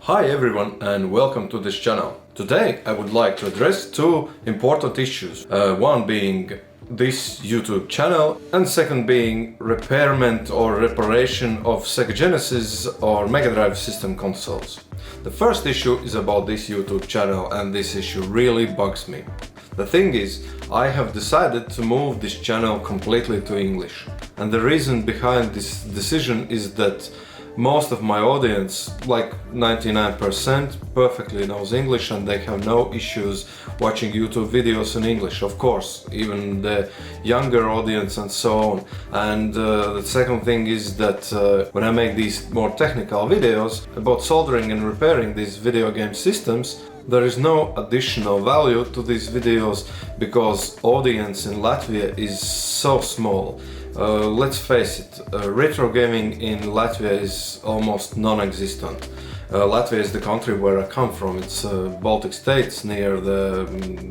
Hi everyone and welcome to this channel. Today I would like to address two important issues. One being this YouTube channel and second being repairment or reparation of Sega Genesis or Megadrive system consoles. The first issue is about this YouTube channel and this issue really bugs me. The thing is, I have decided to move this channel completely to English. And the reason behind this decision is that most of my audience, like 99%, perfectly knows English and they have no issues watching YouTube videos in English, of course, even the younger audience and so on. And the second thing is that when I make these more technical videos about soldering and repairing these video game systems, there is no additional value to these videos because audience in Latvia is so small. Let's face it, retro gaming in Latvia is almost non-existent. Latvia is the country where I come from. It's Baltic states near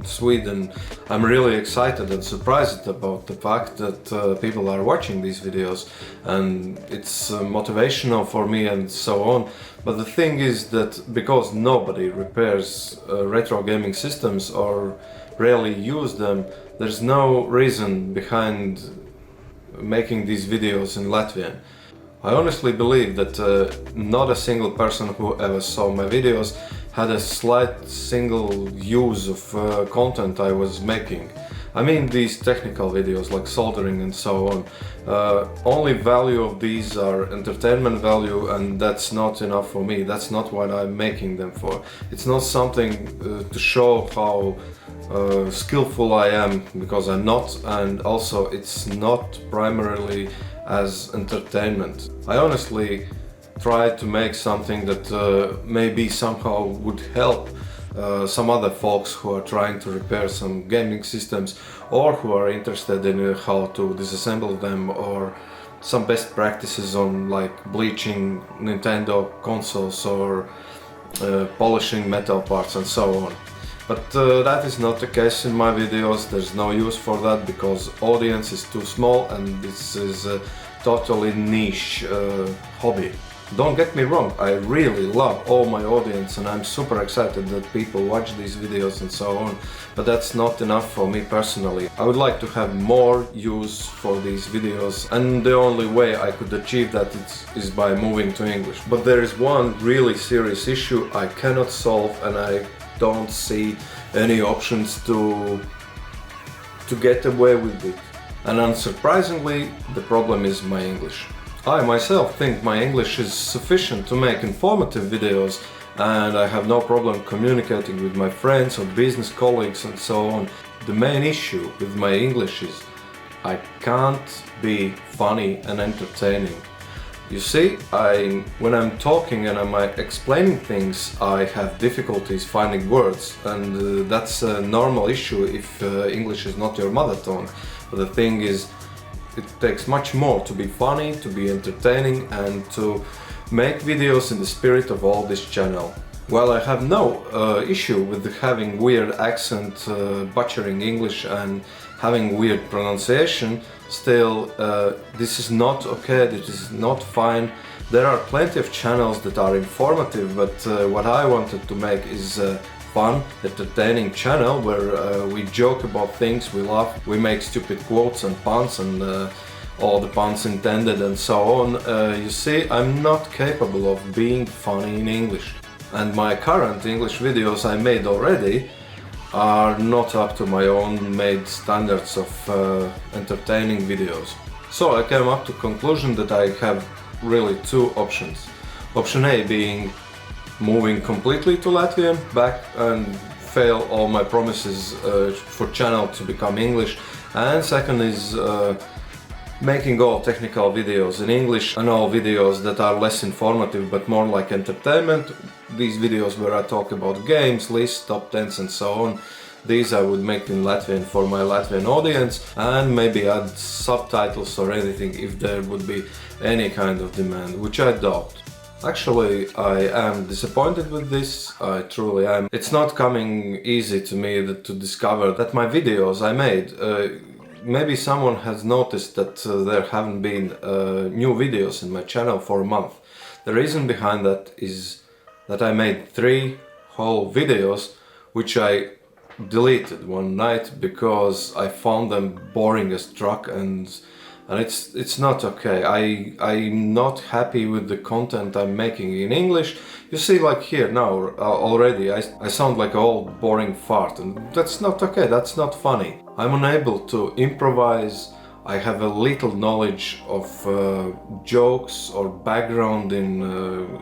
Sweden. I'm really excited and surprised about the fact that people are watching these videos, and it's motivational for me and so on. But the thing is that because nobody repairs retro gaming systems or rarely use them, there's no reason behind making these videos in Latvian. I honestly believe that not a single person who ever saw my videos had a slight single use of content I was making. I mean these technical videos like soldering and so on. Only value of these are entertainment value, and that's not enough for me. That's not what I'm making them for. It's not something to show how skillful I am, because I'm not, and also it's not primarily as entertainment. I honestly try to make something that maybe somehow would help some other folks who are trying to repair some gaming systems or who are interested in how to disassemble them, or some best practices on like bleaching Nintendo consoles or polishing metal parts and so on. But that is not the case in my videos. There's no use for that because audience is too small and this is a totally niche hobby. Don't get me wrong, I really love all my audience and I'm super excited that people watch these videos and so on, but that's not enough for me personally. I would like to have more use for these videos, and the only way I could achieve that is by moving to English. But there is one really serious issue I cannot solve, and I don't see any options to get away with it. And unsurprisingly, the problem is my English. I myself think my English is sufficient to make informative videos, and I have no problem communicating with my friends or business colleagues and so on. The main issue with my English is I can't be funny and entertaining. You see, when I'm talking and I'm explaining things, I have difficulties finding words, and that's a normal issue if English is not your mother tongue. But the thing is, it takes much more to be funny, to be entertaining, and to make videos in the spirit of all this channel. While I have no issue with having weird accent, butchering English and having weird pronunciation, still this is not okay, this is not fine. There are plenty of channels that are informative, but what I wanted to make is fun, entertaining channel where we joke about things, we laugh, we make stupid quotes and puns and all the puns intended and so on. You see, I'm not capable of being funny in English. And my current English videos I made already are not up to my own made standards of entertaining videos. So I came up to the conclusion that I have really two options. Option A being moving completely to Latvian back and fail all my promises for channel to become English, and second is making all technical videos in English and all videos that are less informative but more like entertainment. These videos where I talk about games, lists, top 10s and so on, these I would make in Latvian for my Latvian audience, and maybe add subtitles or anything if there would be any kind of demand, which I doubt. Actually, I am disappointed with this, I truly am. It's not coming easy to me to discover that my videos I made, maybe someone has noticed that there haven't been new videos in my channel for a month. The reason behind that is that I made 3 whole videos which I deleted one night because I found them boring as truck, and it's not okay. I'm not happy with the content I'm making in English. You see, like here now already I sound like an old boring fart, and that's not okay, that's not funny. I'm unable to improvise. I have a little knowledge of jokes or background in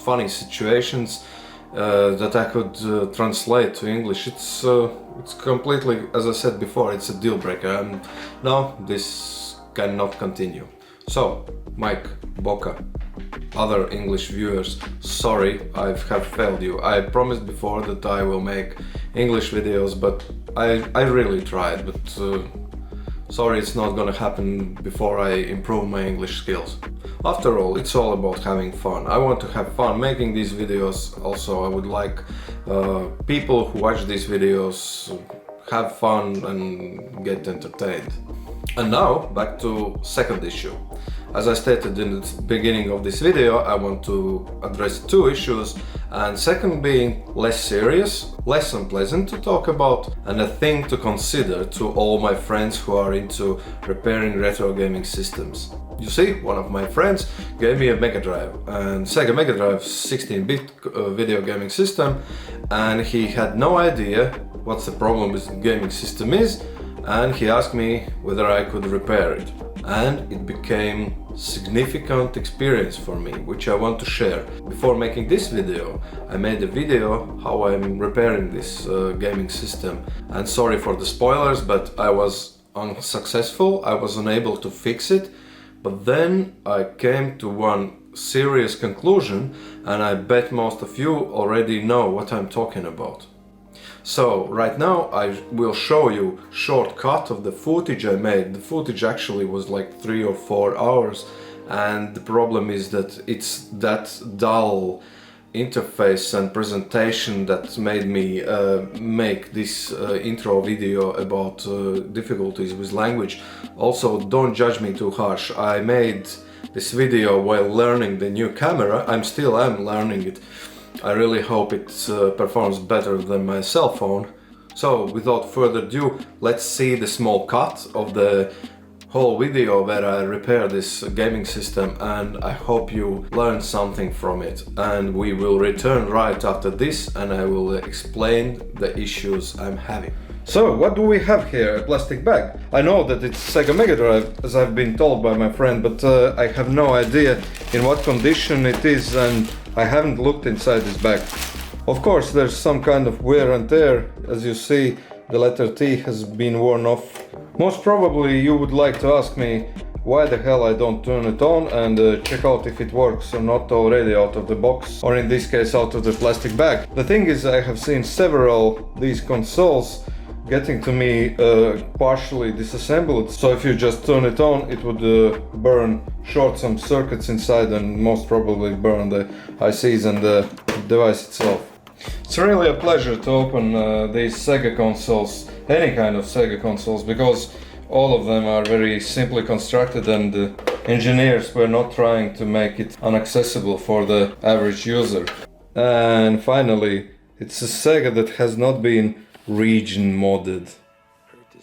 funny situations that I could translate to English. It's completely, as I said before, it's a deal breaker, and no, this cannot continue. So, Mike, Boca, other English viewers, sorry, I have failed you. I promised before that I will make English videos, but I really tried, but sorry, it's not gonna happen before I improve my English skills. After all, it's all about having fun. I want to have fun making these videos. Also, I would like people who watch these videos have fun and get entertained. And now, back to second issue. As I stated in the beginning of this video, I want to address 2 issues, and second being less serious, less unpleasant to talk about, and a thing to consider to all my friends who are into repairing retro gaming systems. You see, one of my friends gave me a Megadrive, and Sega Megadrive 16-bit video gaming system, and he had no idea what the problem with the gaming system is, and he asked me whether I could repair it. And it became significant experience for me, which I want to share. Before making this video, I made a video how I'm repairing this gaming system. And sorry for the spoilers, but I was unsuccessful, I was unable to fix it. But then I came to one serious conclusion, and I bet most of you already know what I'm talking about. So right now I will show you short cut of the footage I made. The footage actually was like 3 or 4 hours, and the problem is that it's that dull interface and presentation that made me make this intro video about difficulties with language. Also, don't judge me too harsh. I made this video while learning the new camera. I still am learning it. I really hope it performs better than my cell phone. So, without further ado, let's see the small cut of the whole video where I repair this gaming system, and I hope you learn something from it. And we will return right after this, and I will explain the issues I'm having. So, what do we have here? A plastic bag. I know that it's Sega Megadrive, as I've been told by my friend, but I have no idea in what condition it is, and I haven't looked inside this bag. Of course, there's some kind of wear and tear. As you see, the letter T has been worn off. Most probably you would like to ask me why the hell I don't turn it on and check out if it works or not already out of the box, or in this case out of the plastic bag. The thing is, I have seen several these consoles getting to me partially disassembled, so if you just turn it on, it would short some circuits inside and most probably burn the ICs and the device itself. It's really a pleasure to open these Sega consoles, any kind of Sega consoles, because all of them are very simply constructed, and the engineers were not trying to make it inaccessible for the average user. And finally, it's a Sega that has not been region modded.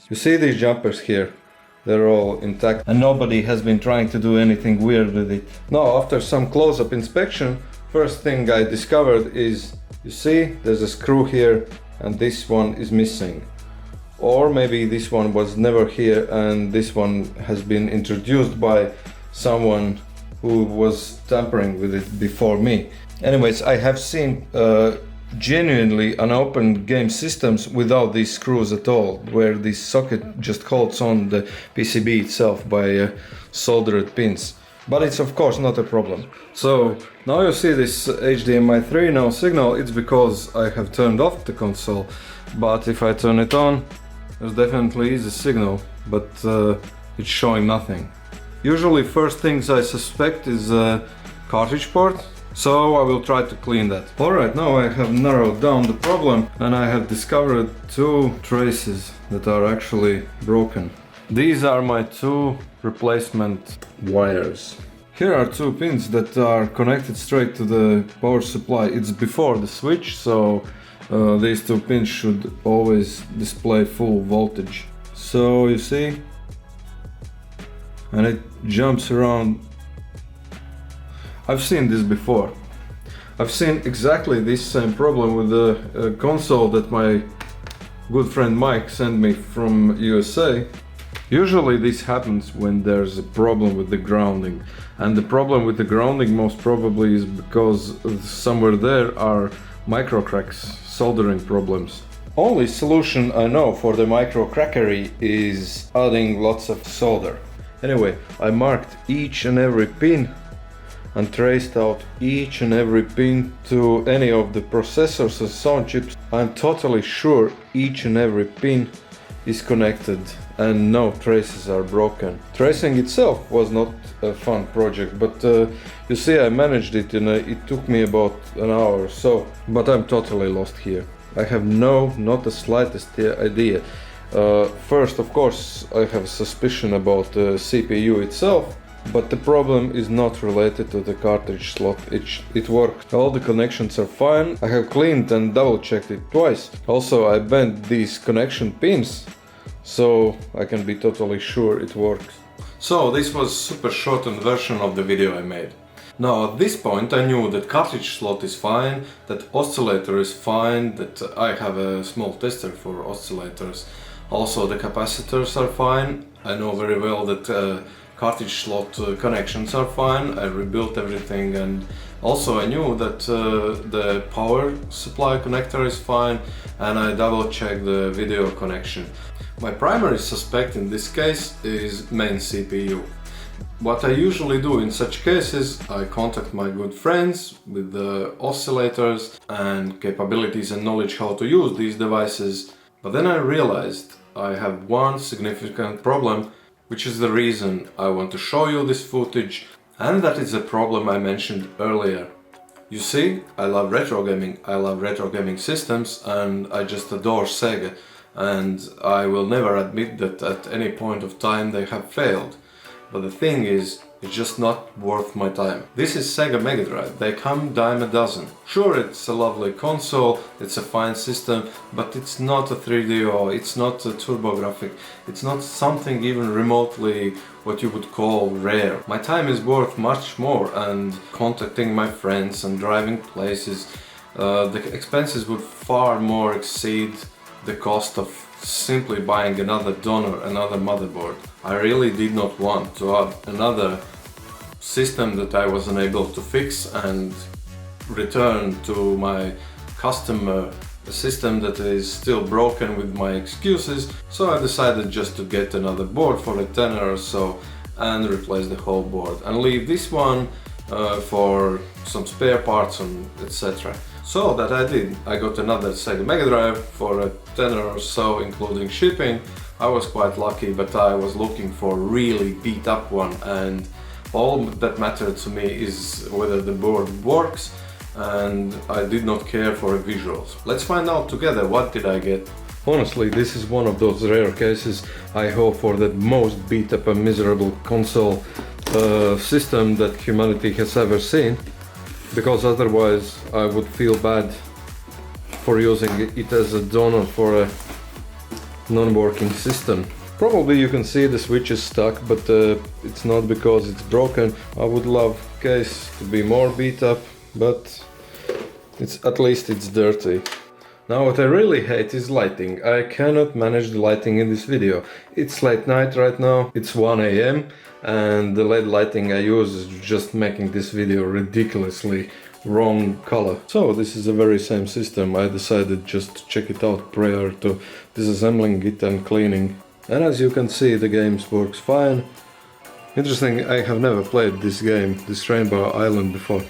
You see these jumpers here? They're all intact and nobody has been trying to do anything weird with it. Now, after some close-up inspection, first thing I discovered is, you see, there's a screw here and this one is missing. Or maybe this one was never here and this one has been introduced by someone who was tampering with it before me. Anyways, I have seen genuinely unopened game systems without these screws at all, where this socket just holds on the PCB itself by soldered pins. But it's of course not a problem. So now you see this HDMI 3 no signal. It's because I have turned off the console, but if I turn it on, there definitely is a signal, but it's showing nothing. Usually first things I suspect is a cartridge port, so I will try to clean that. Alright, now I have narrowed down the problem and I have discovered 2 traces that are actually broken. These are my 2 replacement wires. Here are two pins that are connected straight to the power supply. It's before the switch, so these two pins should always display full voltage. So you see, and it jumps around. I've seen this before. I've seen exactly this same problem with the console that my good friend Mike sent me from USA. Usually this happens when there's a problem with the grounding, and the problem with the grounding most probably is because somewhere there are micro cracks, soldering problems. Only solution I know for the micro crackery is adding lots of solder. Anyway, I marked each and every pin and traced out each and every pin to any of the processors and sound chips. I'm totally sure each and every pin is connected and no traces are broken. Tracing itself was not a fun project, but you see, I managed it and it took me about an hour or so, but I'm totally lost here. I have not the slightest idea. First, of course, I have suspicion about the CPU itself, but the problem is not related to the cartridge slot. It worked. All the connections are fine. I have cleaned and double checked it twice. Also, I bent these connection pins, so I can be totally sure it works. So this was super shortened version of the video I made. Now at this point I knew that cartridge slot is fine, that oscillator is fine, that I have a small tester for oscillators. Also the capacitors are fine. I know very well that cartridge slot connections are fine. I rebuilt everything, and also I knew that the power supply connector is fine, and I double checked the video connection. My primary suspect in this case is main CPU. What I usually do in such cases, I contact my good friends with the oscillators and capabilities and knowledge how to use these devices. But then I realized I have one significant problem, which is the reason I want to show you this footage, and that is a problem I mentioned earlier. You see, I love retro gaming systems, and I just adore Sega, and I will never admit that at any point of time they have failed. But the thing is, it's just not worth my time. This is Sega Megadrive. They come dime a dozen. Sure, it's a lovely console, it's a fine system, but it's not a 3DO, it's not a TurboGrafx, it's not something even remotely what you would call rare. My time is worth much more, and contacting my friends and driving places, the expenses would far more exceed the cost of simply buying another donor, another motherboard. I really did not want to add another system that I was unable to fix and return to my customer a system that is still broken with my excuses, so I decided just to get another board for a tenner or so and replace the whole board and leave this one for some spare parts and etc. So that I did. I got another Sega Megadrive for a tenner or so, including shipping. I was quite lucky, but I was looking for a really beat up one, and all that mattered to me is whether the board works, and I did not care for the visuals. Let's find out together what did I get. Honestly, this is one of those rare cases. I hope for the most beat up and miserable console system that humanity has ever seen, because otherwise I would feel bad for using it as a donor for a non-working system. Probably you can see the switch is stuck, but it's not because it's broken. I would love case to be more beat up, but at least it's dirty. Now what I really hate is lighting. I cannot manage the lighting in this video. It's late night right now, it's 1 AM, and the LED lighting I use is just making this video ridiculously wrong color. So this is the very same system. I decided just to check it out prior to disassembling it and cleaning. And as you can see, the game works fine. Interesting, I have never played this game, this Rainbow Island, before.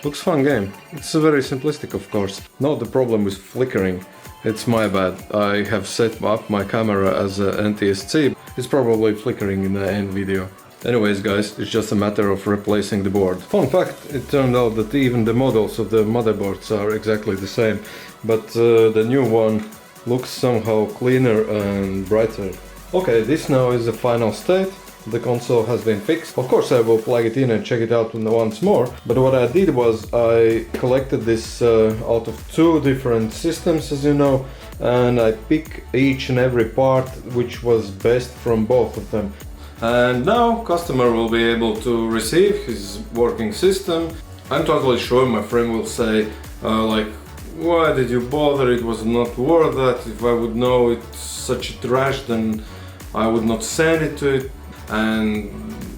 Looks fun game. It's very simplistic, of course. Now the problem is flickering. It's my bad. I have set up my camera as a NTSC. It's probably flickering in the end video. Anyways guys, it's just a matter of replacing the board. Fun fact, it turned out that even the models of the motherboards are exactly the same, but the new one looks somehow cleaner and brighter. Okay, this now is the final state. the console has been fixed. Of course I will plug it in and check it out once more, but what I did was I collected this out of 2 different systems, as you know, and I pick each and every part which was best from both of them. And now customer will be able to receive his working system. I'm totally sure my friend will say like, why did you bother, it was not worth that, if I would know it's such a trash then I would not send it to it and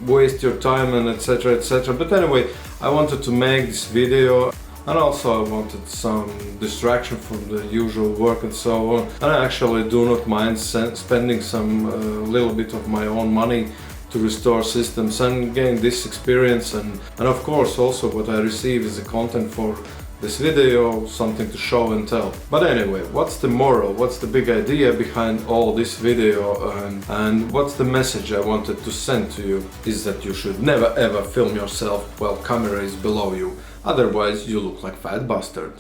waste your time and etc, etc. But anyway, I wanted to make this video, and also I wanted some distraction from the usual work and so on, and I actually do not mind spending some little bit of my own money to restore systems and gain this experience, and of course also what I receive is the content for this video, something to show and tell. But anyway, what's the moral, what's the big idea behind all this video, and what's the message I wanted to send to you is that you should never ever film yourself while camera is below you, otherwise you look like fat bastard.